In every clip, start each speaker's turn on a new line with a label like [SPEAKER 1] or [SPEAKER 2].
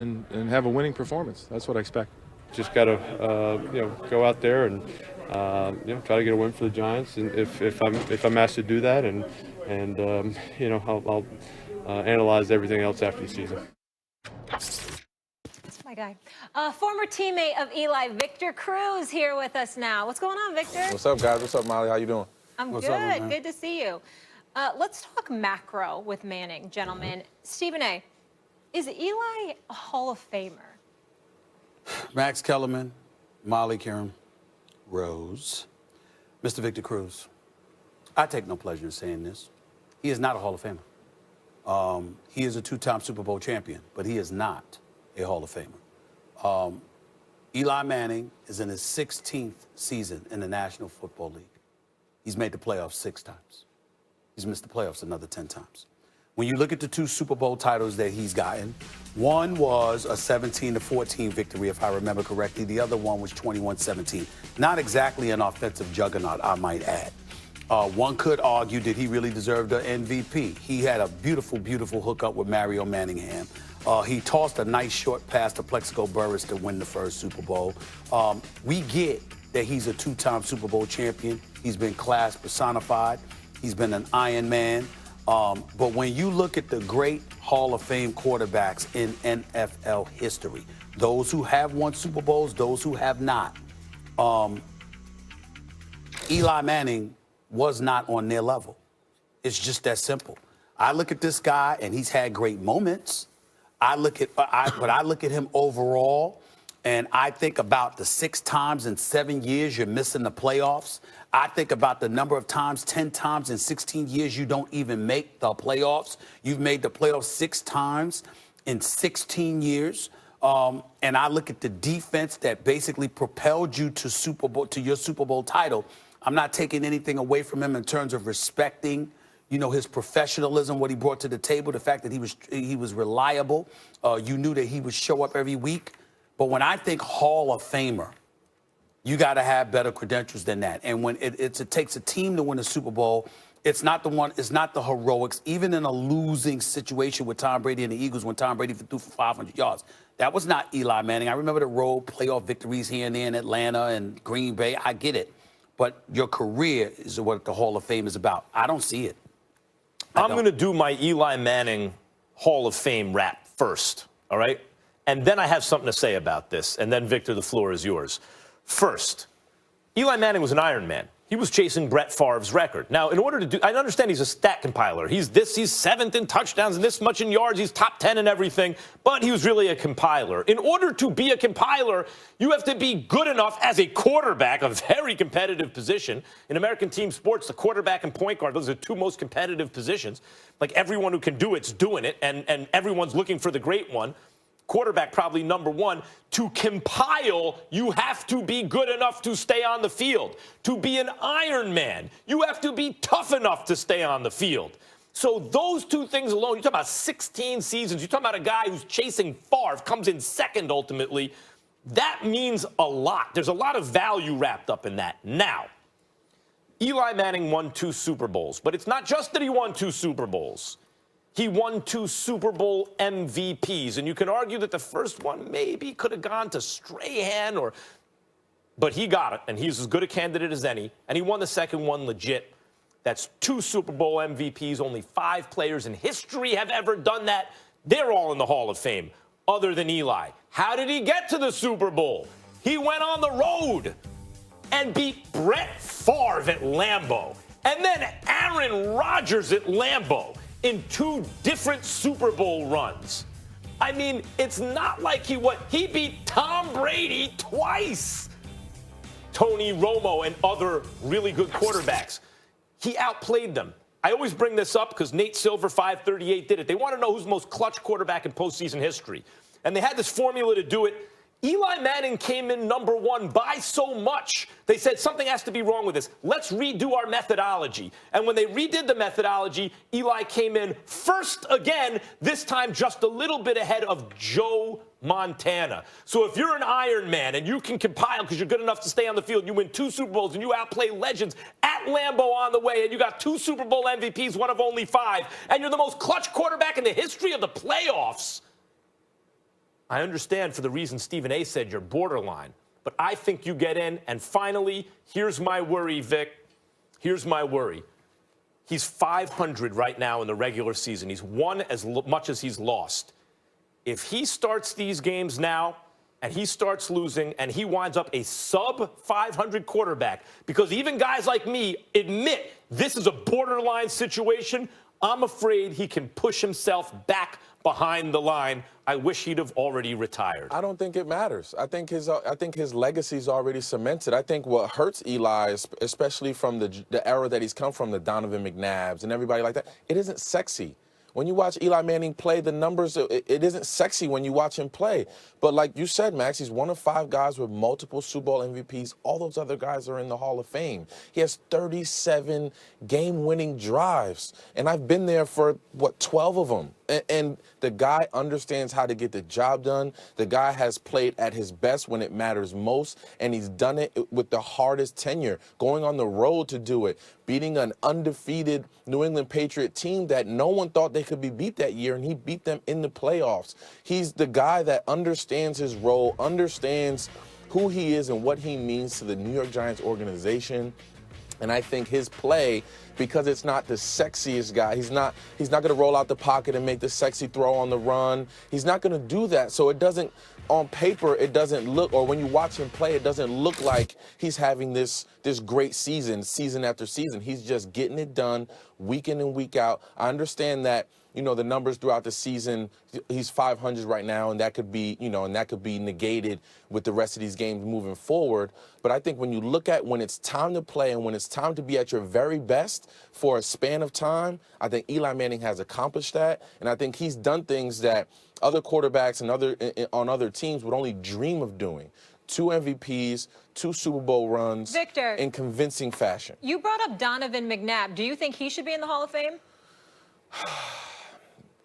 [SPEAKER 1] and have a winning performance. That's what I expect.
[SPEAKER 2] Just got to, go out there and, try to get a win for the Giants. And if I'm asked to do that, I'll analyze everything else after the season.
[SPEAKER 3] That's my guy. Former teammate of Eli, Victor Cruz, here with us now. What's going on, Victor?
[SPEAKER 4] What's up, guys? What's up, Molly? How you doing?
[SPEAKER 3] I'm
[SPEAKER 4] What's
[SPEAKER 3] good.
[SPEAKER 4] up, man?
[SPEAKER 3] Good to see you. Let's talk macro with Manning, gentlemen. Stephen A., is Eli a Hall of Famer?
[SPEAKER 5] Max Kellerman, Molly Kiram, Rose, Mr. Victor Cruz. I take no pleasure in saying this. He is not a Hall of Famer. He is a two-time Super Bowl champion, but he is not a Hall of Famer. Eli Manning is in his 16th season in the National Football League. He's made the playoffs 6 times. He's missed the playoffs another 10 times. When you look at the 2 Super Bowl titles that he's gotten, one was a 17-14 victory, if I remember correctly. The other one was 21-17. Not exactly an offensive juggernaut, I might add. One could argue, did he really deserve the MVP? He had a beautiful, beautiful hookup with Mario Manningham. He tossed a nice short pass to Plexico Burress to win the first Super Bowl. We get that he's a 2-time Super Bowl champion. He's been class personified. He's been an Iron Man. But when you look at the great Hall of Fame quarterbacks in NFL history, those who have won Super Bowls, those who have not, Eli Manning was not on their level. It's just that simple. I look at this guy, and he's had great moments. I look at him overall, and I think about the 6 times in 7 years you're missing the playoffs. I think about the number of times, 10 times in 16 years you don't even make the playoffs. You've made the playoffs 6 times in 16 years. And I look at the defense that basically propelled you to your Super Bowl title. I'm not taking anything away from him in terms of respecting, his professionalism, what he brought to the table, the fact that he was reliable. You knew that he would show up every week. But when I think Hall of Famer, you got to have better credentials than that. And when it takes a team to win a Super Bowl, it's not the heroics. Even in a losing situation with Tom Brady and the Eagles, when Tom Brady threw for 500 yards, that was not Eli Manning. I remember the road playoff victories here and there in Atlanta and Green Bay. I get it. But your career is what the Hall of Fame is about. I don't see it.
[SPEAKER 6] I'm going to do my Eli Manning Hall of Fame rap first, all right? And then I have something to say about this. And then, Victor, the floor is yours. First, Eli Manning was an Iron Man. He was chasing Brett Favre's record. Now, in order to do, I understand he's a stat compiler. He's 7th in touchdowns and this much in yards. He's top 10 in everything, but he was really a compiler. In order to be a compiler, you have to be good enough as a quarterback, a very competitive position. In American team sports, the quarterback and point guard, those are the 2 most competitive positions. Like everyone who can do it's doing it, and everyone's looking for the great one. Quarterback probably number 1. To compile, you have to be good enough to stay on the field. To be an Iron Man, you have to be tough enough to stay on the field. So those 2 things alone, you're talking about 16 seasons. You're talking about a guy who's chasing Favre, comes in second ultimately. That means a lot. There's a lot of value wrapped up in that. Now, Eli Manning won 2 Super Bowls, but it's not just that he won 2 Super Bowls. He won 2 Super Bowl MVPs, and you can argue that the first one maybe could have gone to Strahan, but he got it, and he's as good a candidate as any, and he won the second one legit. That's 2 Super Bowl MVPs. Only 5 players in history have ever done that. They're all in the Hall of Fame, other than Eli. How did he get to the Super Bowl? He went on the road and beat Brett Favre at Lambeau, and then Aaron Rodgers at Lambeau, in 2 different Super Bowl runs. I mean, it's not like he beat Tom Brady twice. Tony Romo and other really good quarterbacks. He outplayed them. I always bring this up because Nate Silver, 538, did it. They want to know who's the most clutch quarterback in postseason history. And they had this formula to do it. Eli Manning came in number 1 by so much. They said something has to be wrong with this. Let's redo our methodology. And when they redid the methodology, Eli came in first again, this time just a little bit ahead of Joe Montana. So if you're an Iron Man and you can compile because you're good enough to stay on the field, you win 2 Super Bowls and you outplay legends at Lambeau on the way, and you got 2 Super Bowl MVPs, one of only 5, and you're the most clutch quarterback in the history of the playoffs, I understand for the reason Stephen A. said you're borderline, but I think you get in. And finally, here's my worry, Vic. Here's my worry. He's 500 right now in the regular season. He's won as much as he's lost. If he starts these games now and he starts losing and he winds up a sub-500 quarterback, because even guys like me admit this is a borderline situation, I'm afraid he can push himself back behind the line. I wish he'd have already retired.
[SPEAKER 4] I don't think it matters. I think his legacy's already cemented. I think what hurts Eli, especially from the era that he's come from, the Donovan McNabbs and everybody like that, it isn't sexy. When you watch Eli Manning play, the numbers, it isn't sexy when you watch him play. But like you said, Max, he's one of 5 guys with multiple Super Bowl MVPs. All those other guys are in the Hall of Fame. He has 37 game-winning drives. And I've been there for, 12 of them. And the guy understands how to get the job done. The guy has played at his best when it matters most, and he's done it with the hardest tenure, going on the road to do it, beating an undefeated New England Patriot team that no one thought they could be beat that year, and he beat them in the playoffs. He's the guy that understands his role, understands who he is and what he means to the New York Giants organization. And I think his play, because it's not the sexiest guy, he's not going to roll out the pocket and make the sexy throw on the run. He's not going to do that. So it doesn't, on paper, it doesn't look, or when you watch him play, it doesn't look like he's having this great season after season. He's just getting it done week in and week out. I understand that, the numbers throughout the season, he's 500 right now, and that could be, negated with the rest of these games moving forward. But I think when you look at when it's time to play and when it's time to be at your very best for a span of time, I think Eli Manning has accomplished that. And I think he's done things that other quarterbacks and on other teams would only dream of doing. 2 MVPs, 2 Super Bowl runs.
[SPEAKER 3] Victor,
[SPEAKER 4] in convincing fashion.
[SPEAKER 3] You brought up Donovan McNabb. Do you think he should be in the Hall of Fame?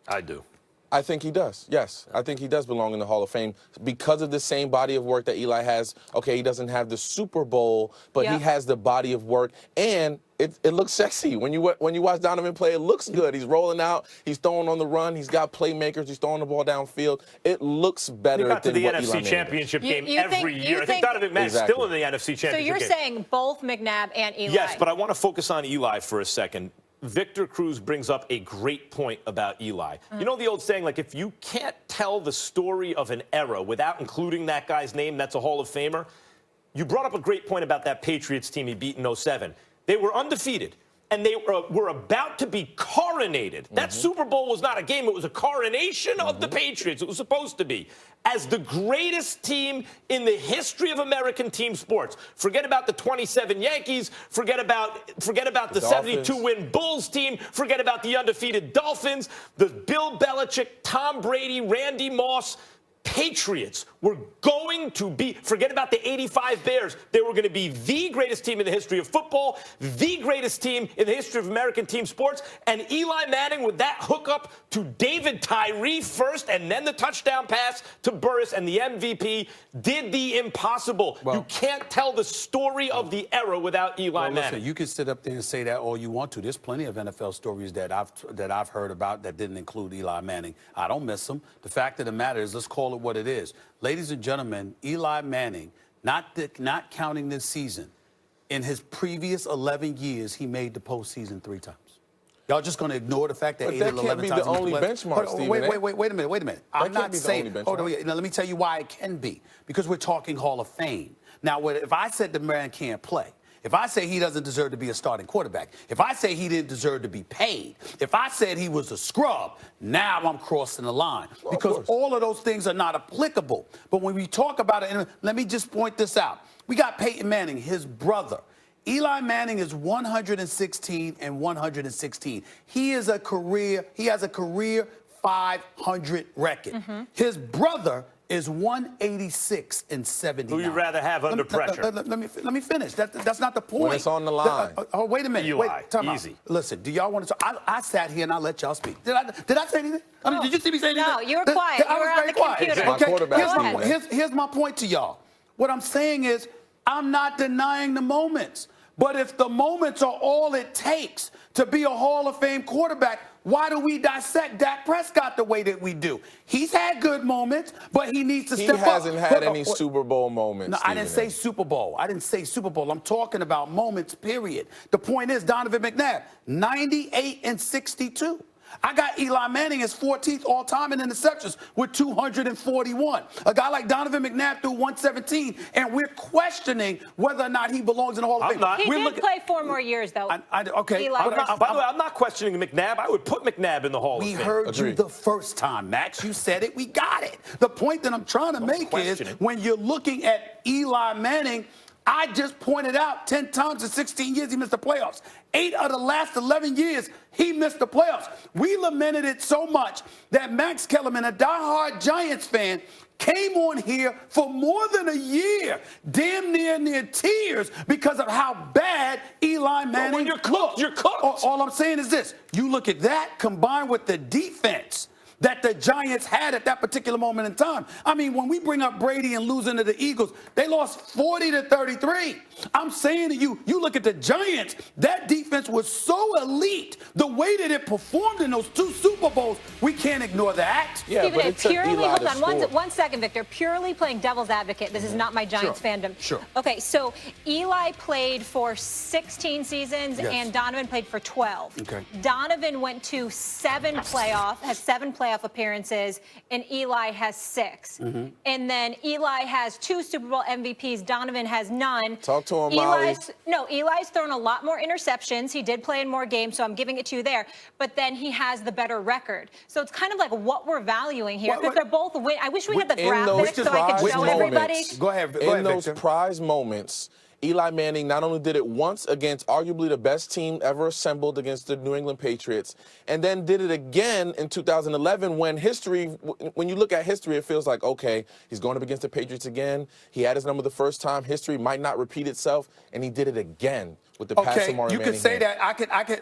[SPEAKER 6] I do.
[SPEAKER 4] I think he does, yes. I think he does belong in the Hall of Fame because of the same body of work that Eli has. Okay, he doesn't have the Super Bowl, but he has the body of work, and it looks sexy. When you watch Donovan play, it looks good. He's rolling out, he's throwing on the run, he's got playmakers, he's throwing the ball downfield. It looks better than what Eli Manning
[SPEAKER 6] He got to the NFC Championship game every year. I think Donovan McNabb's still in the NFC Championship game.
[SPEAKER 3] So you're saying both McNabb and Eli?
[SPEAKER 6] Yes, but I want to focus on Eli for a second. Victor Cruz brings up a great point about Eli. You know the old saying, like, if you can't tell the story of an era without including that guy's name, that's a Hall of Famer? You brought up a great point about that Patriots team he beat in 07. They were undefeated, and they were about to be coronated. That Super Bowl was not a game. It was a coronation of the Patriots. It was supposed to be. As the greatest team in the history of American team sports. Forget about the 27 Yankees. Forget about the 72-win Bulls team. Forget about the undefeated Dolphins. The Bill Belichick, Tom Brady, Randy Moss Patriots were going to be, forget about the 85 Bears, they were going to be the greatest team in the history of football, the greatest team in the history of American team sports, and Eli Manning with that hookup to David Tyree first and then the touchdown pass to Burris and the MVP did the impossible. Well, you can't tell the story of the era without Eli Manning.
[SPEAKER 5] Listen, you can sit up there and say that all you want to. There's plenty of NFL stories that I've heard about that didn't include Eli Manning. I don't miss them. The fact of the matter is, let's call it what it is. Ladies and gentlemen, Eli Manning, not counting this season, in his previous 11 years, he made the postseason 3 times. Y'all just going to ignore the fact that 8
[SPEAKER 4] that
[SPEAKER 5] or 11
[SPEAKER 4] can't be
[SPEAKER 5] times
[SPEAKER 4] the only benchmark, Stephen.
[SPEAKER 5] Wait a minute. I'm not saying.
[SPEAKER 4] Hold on,
[SPEAKER 5] now let me tell you why it can be. Because we're talking Hall of Fame. Now, if I said the man can't play, if I say he doesn't deserve to be a starting quarterback, if I say he didn't deserve to be paid, if I said he was a scrub, now I'm crossing the line. Well, because all of those things are not applicable. But when we talk about it, and let me just point this out. We got Peyton Manning, his brother. Eli Manning is 116 and 116. He has a career 500 record. His brother is 186 and 79.
[SPEAKER 6] Who you rather have under pressure?
[SPEAKER 5] Let me finish. That's not the point.
[SPEAKER 4] When it's on the line.
[SPEAKER 5] Wait a minute.
[SPEAKER 6] Eli,
[SPEAKER 5] wait, time
[SPEAKER 6] easy.
[SPEAKER 5] out. Listen, do y'all want to talk? I sat here and I let y'all speak. Did I say anything? I mean, did you see me say anything?
[SPEAKER 3] No, you were quiet.
[SPEAKER 5] I
[SPEAKER 3] You were
[SPEAKER 5] was
[SPEAKER 3] on
[SPEAKER 5] very
[SPEAKER 3] the
[SPEAKER 5] quiet.
[SPEAKER 3] computer.
[SPEAKER 5] Okay, here's my point to y'all. What I'm saying is, I'm not denying the moments. But if the moments are all it takes to be a Hall of Fame quarterback, why do we dissect Dak Prescott the way that we do? He's had good moments, but he needs to step up.
[SPEAKER 4] He hasn't had any Super Bowl moments.
[SPEAKER 5] No, I didn't say Super Bowl. I didn't say Super Bowl. I'm talking about moments, period. The point is, Donovan McNabb, 98 and 62. I got Eli Manning as 14th all-time in interceptions with 241. A guy like Donovan McNabb threw 117, and we're questioning whether or not he belongs in the Hall of Fame.
[SPEAKER 3] He did play 4 more years, though.
[SPEAKER 5] Okay.
[SPEAKER 3] Eli
[SPEAKER 6] By the way, I'm not questioning McNabb. I would put McNabb in the Hall of Fame.
[SPEAKER 5] We heard you the first time, Max. You said it. We got it. The point that I'm trying to make is when you're looking at Eli Manning, I just pointed out 10 times in 16 years he missed the playoffs. 8 of the last 11 years, he missed the playoffs. We lamented it so much that Max Kellerman, a diehard Giants fan, came on here for more than a year, damn near tears, because of how bad Eli Manning
[SPEAKER 6] when you're cooked, you're cooked.
[SPEAKER 5] All I'm saying is this. You look at that combined with the defense that the Giants had at that particular moment in time. I mean, when we bring up Brady and losing to the Eagles, they lost 40-33. I'm saying to you, you look at the Giants, that defense was so elite. The way that it performed in those 2 Super Bowls, we can't ignore that.
[SPEAKER 4] Yeah,
[SPEAKER 3] Stephen
[SPEAKER 4] but
[SPEAKER 3] A.,
[SPEAKER 4] it took
[SPEAKER 3] purely,
[SPEAKER 4] Eli
[SPEAKER 3] hold
[SPEAKER 4] to
[SPEAKER 3] on,
[SPEAKER 4] score.
[SPEAKER 3] one second, Victor. Purely playing devil's advocate. This is not my Giants fandom.
[SPEAKER 5] Sure.
[SPEAKER 3] Okay, so Eli played for 16 seasons
[SPEAKER 5] Yes.
[SPEAKER 3] and Donovan played for 12.
[SPEAKER 5] Okay.
[SPEAKER 3] Donovan went to 7 playoff appearances, and Eli has 6.
[SPEAKER 5] Mm-hmm.
[SPEAKER 3] And then Eli has 2 Super Bowl MVPs. Donovan has none.
[SPEAKER 4] Talk to him, Molly.
[SPEAKER 3] Eli's thrown a lot more interceptions. He did play in more games, so I'm giving it to you there. But then he has the better record. So it's kind of like what we're valuing here, because they're both win. I wish we had the
[SPEAKER 4] In those
[SPEAKER 3] graphics so I could
[SPEAKER 4] prize
[SPEAKER 3] show everybody.
[SPEAKER 4] moments,
[SPEAKER 5] Go ahead,
[SPEAKER 4] in those
[SPEAKER 5] Victor.
[SPEAKER 4] prize moments, Eli Manning not only did it once against arguably the best team ever assembled against the New England Patriots, and then did it again in 2011 when when you look at history, it feels like, okay, he's going up against the Patriots again. He had his number the first time. History might not repeat itself, and he did it again with the pass to Mario
[SPEAKER 5] you
[SPEAKER 4] Manningham.
[SPEAKER 5] could say that.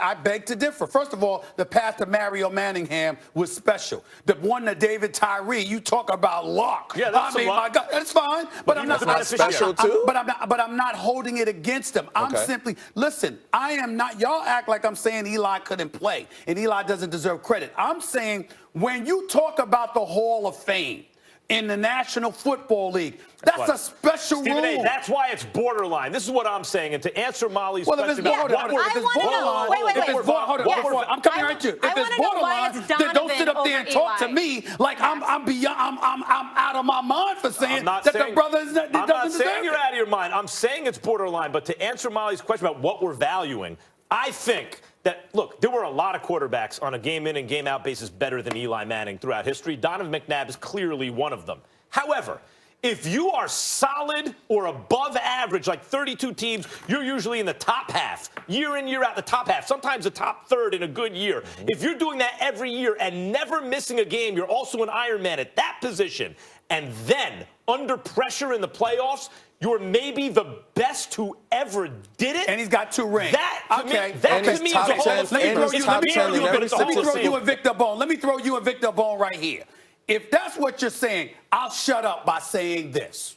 [SPEAKER 5] I beg to differ. First of all, the pass to Mario Manningham was special. The one to David Tyree, you talk about luck.
[SPEAKER 6] Yeah, that's
[SPEAKER 5] I mean,
[SPEAKER 6] a luck.
[SPEAKER 5] my God, that's fine. But I'm not
[SPEAKER 4] special too?
[SPEAKER 5] But I'm not holding it against him. I'm simply listen. I am not. Y'all act like I'm saying Eli couldn't play and Eli doesn't deserve credit. I'm saying when you talk about the Hall of Fame in the National Football League, that's a special
[SPEAKER 6] Stephen
[SPEAKER 5] rule.
[SPEAKER 6] A., that's why it's borderline. This is what I'm saying. And to answer Molly's
[SPEAKER 5] Well, if
[SPEAKER 6] question
[SPEAKER 5] it's
[SPEAKER 6] about
[SPEAKER 5] borderline,
[SPEAKER 6] what
[SPEAKER 5] if
[SPEAKER 6] we're-
[SPEAKER 5] it's borderline,
[SPEAKER 3] Wait,
[SPEAKER 5] if it's hold on,
[SPEAKER 3] Yes.
[SPEAKER 5] before I'm coming right to you. If
[SPEAKER 3] I
[SPEAKER 5] it's
[SPEAKER 3] wanna know why
[SPEAKER 5] borderline,
[SPEAKER 3] it's
[SPEAKER 5] then don't sit up there and
[SPEAKER 3] Donovan
[SPEAKER 5] talk to
[SPEAKER 3] over
[SPEAKER 5] me like I'm beyond. I'm out of my mind for saying
[SPEAKER 6] I'm not
[SPEAKER 5] that
[SPEAKER 6] saying,
[SPEAKER 5] the brother is not,
[SPEAKER 6] I'm
[SPEAKER 5] doesn't
[SPEAKER 6] not
[SPEAKER 5] deserve
[SPEAKER 6] saying you're
[SPEAKER 5] it.
[SPEAKER 6] out of your mind. I'm saying it's borderline. But to answer Molly's question about what we're valuing, I think that, look, there were a lot of quarterbacks on a game-in and game-out basis better than Eli Manning throughout history. Donovan McNabb is clearly one of them. However, if you are solid or above average, like 32 teams, you're usually in the top half, year in, year out, the top half, sometimes the top third in a good year. If you're doing that every year and never missing a game, you're also an Iron Man at that position. And then, under pressure in the playoffs, you're maybe the best who ever did it.
[SPEAKER 5] And he's got 2 rings.
[SPEAKER 6] That to me is a
[SPEAKER 4] top
[SPEAKER 6] Hall
[SPEAKER 4] 10
[SPEAKER 6] of
[SPEAKER 4] and
[SPEAKER 6] Famer.
[SPEAKER 4] he's top 10 in every
[SPEAKER 5] Let me throw
[SPEAKER 4] statistic.
[SPEAKER 5] you a Victor Bone. Let me throw you a Victor Bone right here. If that's what you're saying, I'll shut up by saying this.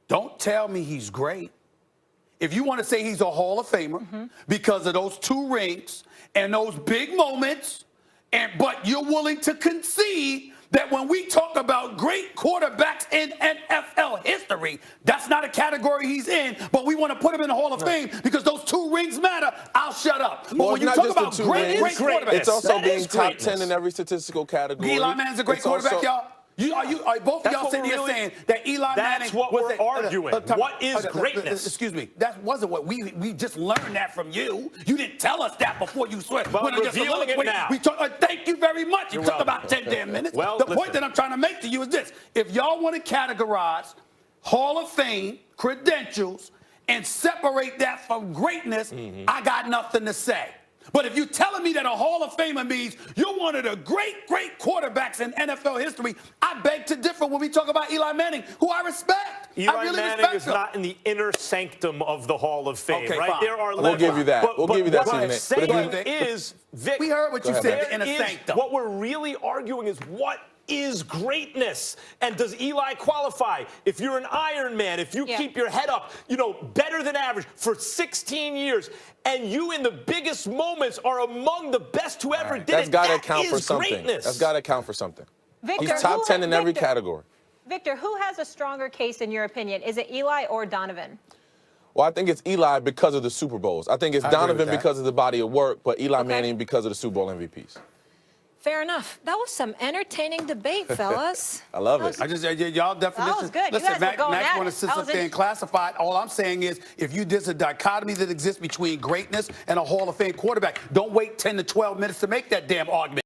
[SPEAKER 5] Don't tell me he's great. If you want to say he's a Hall of Famer because of those 2 rings and those big moments, but you're willing to concede that when we talk about great quarterbacks in NFL history, that's not a category he's in, but we want to put him in the Hall of Fame because those 2 rings matter, I'll shut up. But
[SPEAKER 4] Well,
[SPEAKER 5] when you
[SPEAKER 4] it's
[SPEAKER 5] talk
[SPEAKER 4] not just
[SPEAKER 5] about
[SPEAKER 4] the 2
[SPEAKER 5] great
[SPEAKER 4] rings.
[SPEAKER 5] quarterbacks,
[SPEAKER 4] It's also
[SPEAKER 6] That
[SPEAKER 4] being
[SPEAKER 6] is
[SPEAKER 4] top
[SPEAKER 6] greatness.
[SPEAKER 4] 10 in every statistical category.
[SPEAKER 5] Eli Manning's a great
[SPEAKER 4] It's
[SPEAKER 5] quarterback,
[SPEAKER 4] also-
[SPEAKER 5] y'all. Are both of
[SPEAKER 6] That's
[SPEAKER 5] y'all
[SPEAKER 6] what
[SPEAKER 5] sitting
[SPEAKER 6] we're
[SPEAKER 5] here
[SPEAKER 6] really-
[SPEAKER 5] saying that Eli Manning
[SPEAKER 6] That's what
[SPEAKER 5] was
[SPEAKER 6] we're arguing. What is greatness?
[SPEAKER 5] Excuse me. That wasn't what we just learned that from you. You didn't tell us that before you swear.
[SPEAKER 6] Well,
[SPEAKER 5] Went on your
[SPEAKER 6] revealing it
[SPEAKER 5] soliloquy.
[SPEAKER 6] now.
[SPEAKER 5] We talk, thank you very much.
[SPEAKER 6] You're
[SPEAKER 5] It took
[SPEAKER 6] welcome.
[SPEAKER 5] about 10 damn minutes.
[SPEAKER 6] Well,
[SPEAKER 5] the point
[SPEAKER 6] listen.
[SPEAKER 5] that I'm trying to make to you is this. If y'all want to categorize Hall of Fame credentials and separate that from greatness, I got nothing to say. But if you're telling me that a Hall of Famer means you're one of the great quarterbacks in NFL history, I beg to differ when we talk about Eli Manning, who I respect. I
[SPEAKER 6] Eli
[SPEAKER 5] really
[SPEAKER 6] Manning
[SPEAKER 5] respect
[SPEAKER 6] is
[SPEAKER 5] him.
[SPEAKER 6] not in the inner sanctum of the Hall of Fame,
[SPEAKER 5] Okay,
[SPEAKER 6] right?
[SPEAKER 5] fine.
[SPEAKER 6] There are
[SPEAKER 4] We'll
[SPEAKER 6] levels.
[SPEAKER 4] give you that. We'll give you that,
[SPEAKER 6] What I'm
[SPEAKER 4] Stephen A.
[SPEAKER 6] saying
[SPEAKER 5] But if
[SPEAKER 6] is, Vic,
[SPEAKER 5] We heard what you said,
[SPEAKER 6] there
[SPEAKER 5] the inner
[SPEAKER 6] is-
[SPEAKER 5] sanctum.
[SPEAKER 6] What we're really arguing is what is greatness. And does Eli qualify? If you're an Iron Man, if you keep your head up, better than average for 16 years, and you in the biggest moments are among the best who ever did
[SPEAKER 4] That's
[SPEAKER 6] it,
[SPEAKER 4] got to
[SPEAKER 6] that
[SPEAKER 4] account for
[SPEAKER 6] is
[SPEAKER 4] something.
[SPEAKER 6] greatness.
[SPEAKER 4] That's got to account for something.
[SPEAKER 3] Victor,
[SPEAKER 4] He's top 10 in every category.
[SPEAKER 3] Victor, who has a stronger case in your opinion? Is it Eli or Donovan?
[SPEAKER 4] Well, I think it's Eli because of the Super Bowls. I think it's Donovan because of the body of work, but Eli Manning because of the Super Bowl MVPs.
[SPEAKER 3] Fair enough. That was some entertaining debate, fellas.
[SPEAKER 4] I love it.
[SPEAKER 5] Y'all definition.
[SPEAKER 3] That was good.
[SPEAKER 5] Listen,
[SPEAKER 3] You guys were going
[SPEAKER 5] Max
[SPEAKER 3] at
[SPEAKER 5] want
[SPEAKER 3] it.
[SPEAKER 5] to sit
[SPEAKER 3] That
[SPEAKER 5] up
[SPEAKER 3] was
[SPEAKER 5] there and classify it. All I'm saying is, if there's a dichotomy that exists between greatness and a Hall of Fame quarterback, don't wait 10 to 12 minutes to make that damn argument.